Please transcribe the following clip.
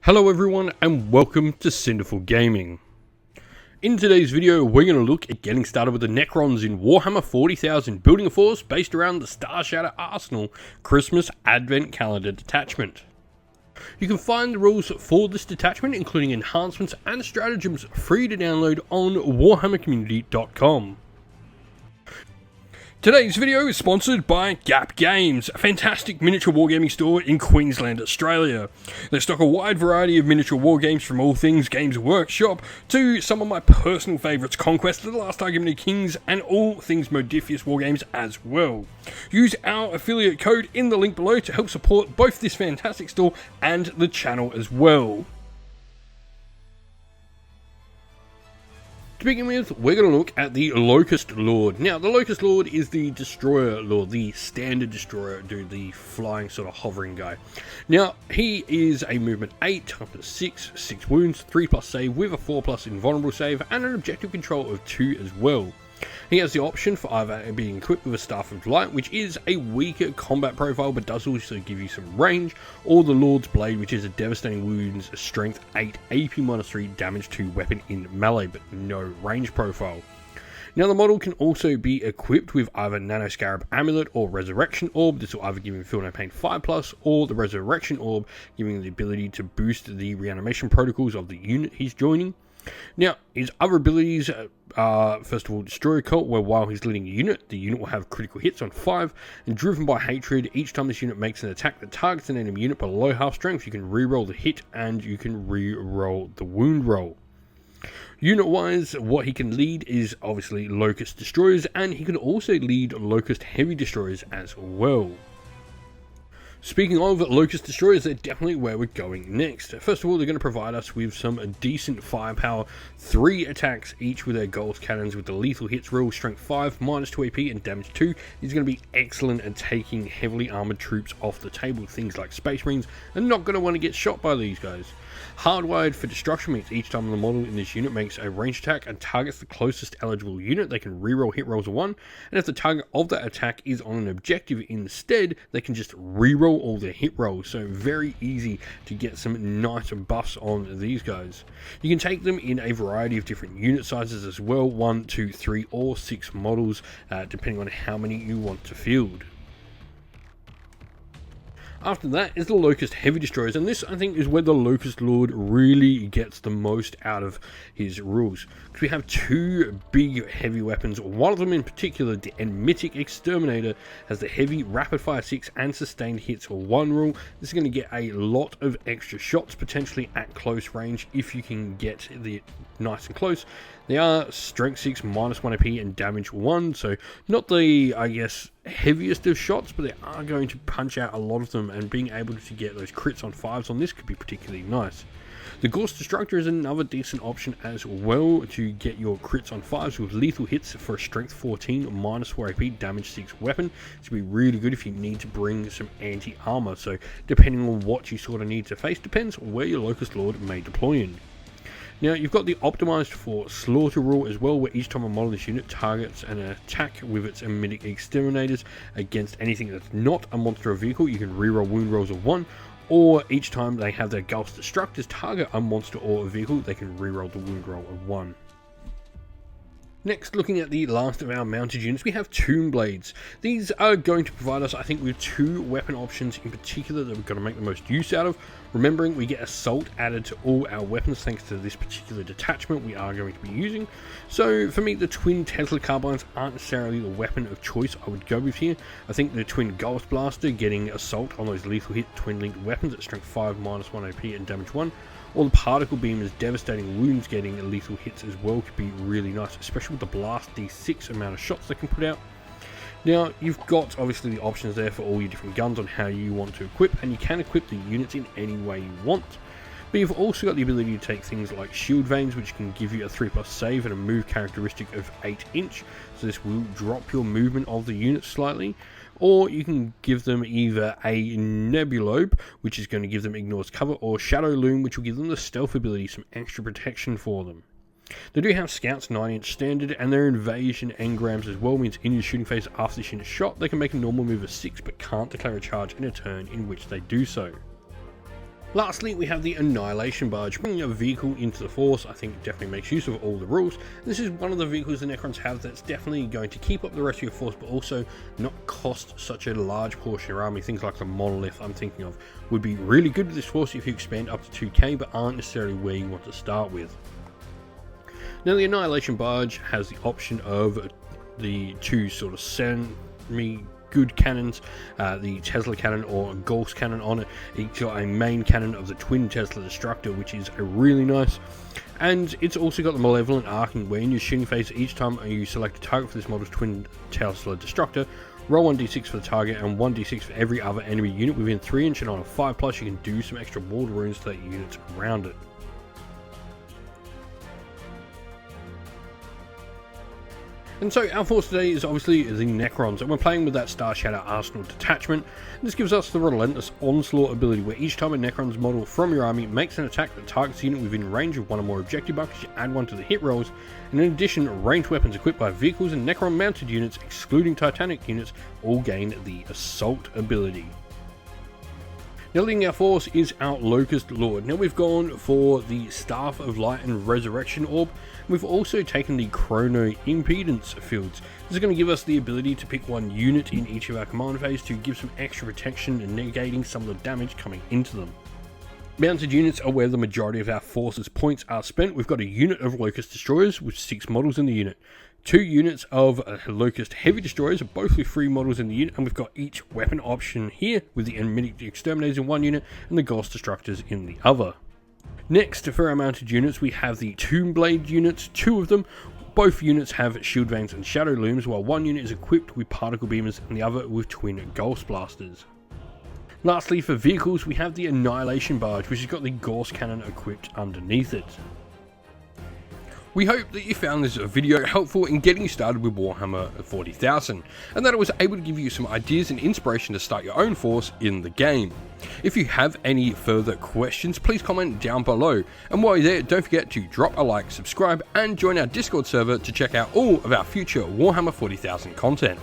Hello everyone and welcome to Cinderful Gaming. In today's video we're going to look at getting started with the Necrons in Warhammer 40,000, building a force based around the Starshatter Arsenal Christmas Advent Calendar detachment. You can find the rules for this detachment, including enhancements and stratagems, free to download on warhammercommunity.com. Today's video is sponsored by Gap Games, a fantastic miniature wargaming store in Queensland, Australia. They stock a wide variety of miniature wargames from all things Games Workshop to some of my personal favourites, Conquest of the Last Argument of Kings, and all things Modifius wargames as well. Use our affiliate code in the link below to help support both this fantastic store and the channel as well. To begin with, we're going to look at the Locust Lord. Now, the Locust Lord is the Destroyer Lord, the standard Destroyer dude, the flying sort of hovering guy. Now, he is a movement 8, toughness 6, 6 wounds, 3+ save with a 4+ invulnerable save, and an objective control of 2 as well. He has the option for either being equipped with a Staff of Light, which is a weaker combat profile but does also give you some range, or the Lord's Blade, which is a devastating wounds, strength 8, AP -3, damage 2 weapon in melee, but no range profile. Now the model can also be equipped with either Nano Scarab Amulet or Resurrection Orb. This will either give him Feel No Pain 5+, or the Resurrection Orb, giving him the ability to boost the reanimation protocols of the unit he's joining. Now, his other abilities are, first of all, Destroyer Cult, where while he's leading a unit, the unit will have critical hits on 5, and Driven by Hatred, each time this unit makes an attack that targets an enemy unit below half strength, you can re-roll the hit, and you can re-roll the wound roll. Unit-wise, what he can lead is obviously Locust Destroyers, and he can also lead Locust Heavy Destroyers as well. Speaking of Locust Destroyers, they're definitely where we're going next. First of all, they're going to provide us with some decent firepower, 3 attacks each with their Gauss cannons with the lethal hits rule, strength 5, -2 AP and damage 2. He's going to be excellent at taking heavily armoured troops off the table. Things like Space Marines are not going to want to get shot by these guys. Hardwired for Destruction means each time the model in this unit makes a ranged attack and targets the closest eligible unit, they can reroll hit rolls of 1, and if the target of that attack is on an objective instead, they can just reroll all their hit rolls. So very easy to get some nice buffs on these guys. You can take them in a variety of different unit sizes as well, 1, 2, 3 or 6 models, depending on how many you want to field. After that is the Locust Heavy Destroyers, and this I think is where the Locust Lord really gets the most out of his rules. Because we have 2 big heavy weapons, one of them in particular, the Enmitic Exterminator, has the heavy rapid fire 6 and sustained hits 1 rule. This is going to get a lot of extra shots potentially at close range if you can get the nice and close. They are strength 6, -1 AP and damage 1, so not the, I guess, heaviest of shots, but they are going to punch out a lot of them, and being able to get those crits on 5s on this could be particularly nice. The Gauss Destructor is another decent option as well to get your crits on 5s with lethal hits for a strength 14, -4 AP, damage 6 weapon. This would be really good if you need to bring some anti-armor, so depending on what you sort of need to face, depends where your Locust Lord may deploy in. Now, you've got the optimized for Slaughter rule as well, where each time a model in this unit targets an attack with its Enmitic Exterminators against anything that's not a monster or vehicle, you can reroll wound rolls of 1, or each time they have their Gauss Destructors target a monster or a vehicle, they can reroll the wound roll of 1. Next, looking at the last of our mounted units, we have Tomb Blades. These are going to provide us, I think, with 2 weapon options in particular that we're going to make the most use out of. Remembering we get Assault added to all our weapons thanks to this particular detachment we are going to be using. So for me, the Twin Tesla Carbines aren't necessarily the weapon of choice I would go with here. I think the Twin Ghost Blaster getting Assault on those lethal hit twin linked weapons at strength 5, -1 AP and damage 1. Or the Particle Beam is devastating wounds getting lethal hits as well could be really nice, especially with the Blast D6 amount of shots they can put out. Now, you've got obviously the options there for all your different guns on how you want to equip, and you can equip the units in any way you want. But you've also got the ability to take things like Shield Veins, which can give you a 3+ save and a move characteristic of 8 inch, so this will drop your movement of the unit slightly. Or you can give them either a Nebulobe, which is going to give them Ignores Cover, or Shadow Loom, which will give them the Stealth ability, some extra protection for them. They do have Scouts 9-inch standard, and their Invasion engrams as well means in your shooting phase after this unit is shot, they can make a normal move of 6 but can't declare a charge in a turn in which they do so. Lastly, we have the Annihilation Barge, bringing a vehicle into the Force. I think it definitely makes use of all the rules. This is one of the vehicles the Necrons have that's definitely going to keep up the rest of your Force, but also not cost such a large portion of your army. Things like the Monolith I'm thinking of would be really good with this Force if you expand up to 2k, but aren't necessarily where you want to start with. Now, the Annihilation Barge has the option of the two sort of semi-good cannons, the Tesla cannon or Gauss cannon on it. It's got a main cannon of the twin Tesla destructor, which is really nice. And it's also got the Malevolent Arcing, where in your shooting phase, each time you select a target for this model's twin Tesla destructor, roll 1d6 for the target and 1d6 for every other enemy unit within 3 inch, and on a 5+, you can do some extra mortal wounds to that unit around it. And so our force today is obviously the Necrons, and we're playing with that Starshatter Arsenal detachment. And this gives us the Relentless Onslaught ability, where each time a Necrons model from your army makes an attack that targets a unit within range of one or more objective buckets, you add one to the hit rolls. And in addition, ranged weapons equipped by vehicles and Necron mounted units, excluding Titanic units, all gain the Assault ability. Now, leading our force is our Locust Lord. Now, we've gone for the Staff of Light and Resurrection Orb. We've also taken the Chrono Impedance Fields. This is going to give us the ability to pick one unit in each of our command phase to give some extra protection and negating some of the damage coming into them. Mounted units are where the majority of our force's points are spent. We've got a unit of Locust Destroyers with 6 models in the unit. 2 units of Locust Heavy Destroyers, both with 3 models in the unit, and we've got each weapon option here with the Enigmatic Exterminators in one unit and the Ghost Destructors in the other. Next, for our mounted units, we have the Tombblade units, 2 of them. Both units have Shield Veins and Shadow Looms, while one unit is equipped with Particle Beamers and the other with Twin Ghost Blasters. Lastly, for vehicles, we have the Annihilation Barge, which has got the Gauss Cannon equipped underneath it. We hope that you found this video helpful in getting started with Warhammer 40,000, and that it was able to give you some ideas and inspiration to start your own force in the game. If you have any further questions, please comment down below, and while you're there, don't forget to drop a like, subscribe, and join our Discord server to check out all of our future Warhammer 40,000 content.